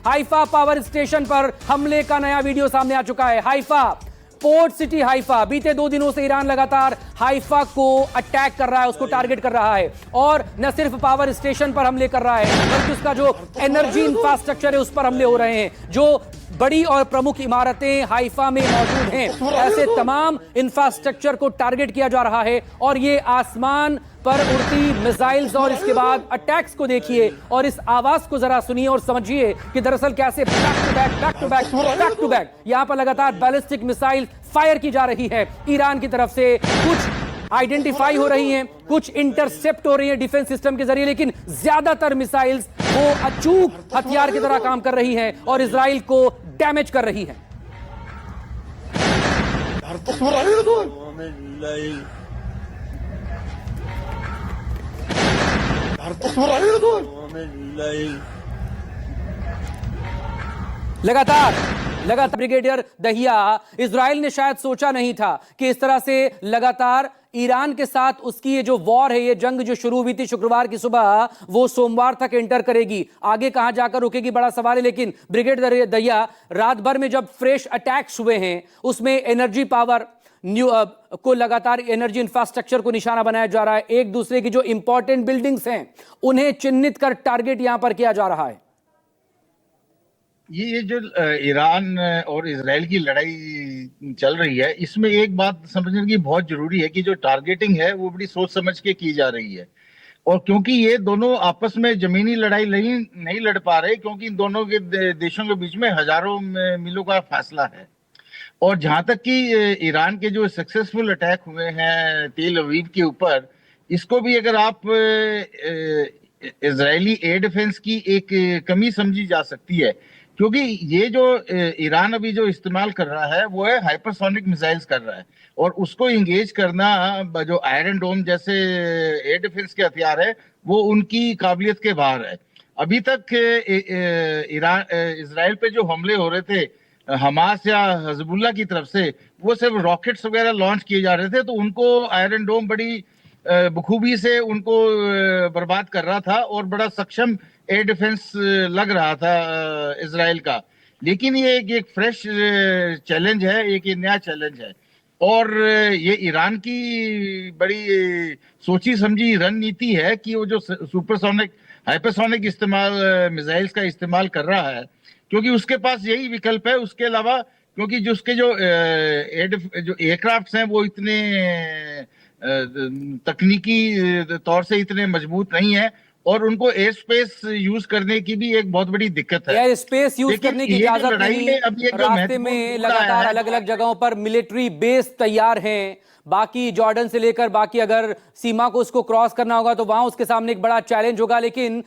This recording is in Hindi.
हाइफा पावर स्टेशन पर हमले का नया वीडियो सामने आ चुका है। हाइफा, पोर्ट सिटी हाइफा, बीते 2 दिनों से ईरान लगातार हाइफा को अटैक कर रहा है, उसको टारगेट कर रहा है और न सिर्फ पावर स्टेशन पर हमले कर रहा है बल्कि उसका जो एनर्जी इंफ्रास्ट्रक्चर है उस पर हमले हो रहे हैं। जो बड़ी और प्रमुख इमारतें हाइफा में मौजूद हैं, ऐसे तमाम इंफ्रास्ट्रक्चर को टारगेट किया जा रहा है और ये आसमान पर उड़ती मिसाइल्स और इसके बाद अटैक्स को देखिए और इस आवाज को जरा सुनिए और समझिए कि दरअसल कैसे बैक टू बैक यहां पर लगातार बैलिस्टिक मिसाइल फायर की जा रही है ईरान की तरफ से। कुछ आइडेंटिफाई हो रही हैं, कुछ इंटरसेप्ट हो रही हैं डिफेंस सिस्टम के जरिए, लेकिन ज्यादातर मिसाइल्स वो अचूक हथियार की तरह काम कर रही हैं और इजराइल को डैमेज कर रही है। लगातार ब्रिगेडियर दहिया, इजराइल ने शायद सोचा नहीं था कि इस तरह से लगातार ईरान के साथ उसकी ये जो वॉर है, ये जंग जो शुरू हुई थी शुक्रवार की सुबह, वो सोमवार तक एंटर करेगी। आगे कहां जाकर रुकेगी बड़ा सवाल है। लेकिन ब्रिगेडियर दहिया, रात भर में जब फ्रेश अटैक्स हुए हैं उसमें एनर्जी पावर को लगातार एनर्जी इंफ्रास्ट्रक्चर को निशाना बनाया जा रहा है। एक दूसरे की जो इंपॉर्टेंट बिल्डिंग्स हैं उन्हें चिन्हित कर टारगेट यहां पर किया जा रहा है। ये जो ईरान और इजराइल की लड़ाई चल रही है, इसमें एक बात समझने की बहुत जरूरी है कि जो टारगेटिंग है वो बड़ी सोच समझ के की जा रही है। और क्योंकि ये दोनों आपस में जमीनी लड़ाई नहीं लड़ पा रहे, क्योंकि इन दोनों के देशों के बीच में हजारों मीलों का फासला है। और जहां तक कि ईरान के जो सक्सेसफुल अटैक हुए हैं तेल अवीव के ऊपर, इसको भी अगर आप इजरायली एयर डिफेंस की एक कमी समझी जा सकती है, क्योंकि ये जो ईरान अभी जो इस्तेमाल कर रहा है वो है हाइपरसोनिक मिसाइल्स कर रहा है और उसको इंगेज करना जो आयरन डोम जैसे एयर डिफेंस के हथियार है वो उनकी काबिलियत के बाहर है। अभी तक इजराइल पे जो हमले हो रहे थे हमास या हजबुल्ला की तरफ से, वो सिर्फ रॉकेट्स वगैरह लॉन्च किए जा रहे थे, तो उनको आयरन डोम बड़ी बखूबी से उनको बर्बाद कर रहा था और बड़ा सक्षम एयर डिफेंस लग रहा था इजराइल का। लेकिन ये एक फ्रेश चैलेंज है, एक ये नया चैलेंज है और ये ईरान की बड़ी सोची समझी रणनीति है कि वो जो सुपरसोनिक हाइपरसोनिक मिसाइल्स का इस्तेमाल कर रहा है, क्योंकि उसके पास यही विकल्प है। उसके अलावा क्योंकि जो उसके जो एयरक्राफ्ट हैं वो इतने तकनीकी तौर से इतने मजबूत नहीं है और उनको एयर स्पेस यूज करने की भी एक बहुत बड़ी दिक्कत है। एयर स्पेस यूज करने की इजाजत नहीं। रास्ते में लगातार अलग अलग जगहों पर मिलिट्री बेस तैयार हैं। बाकी जॉर्डन से लेकर बाकी अगर सीमा को उसको क्रॉस करना होगा तो वहां उसके सामने एक बड़ा चैलेंज होगा। लेकिन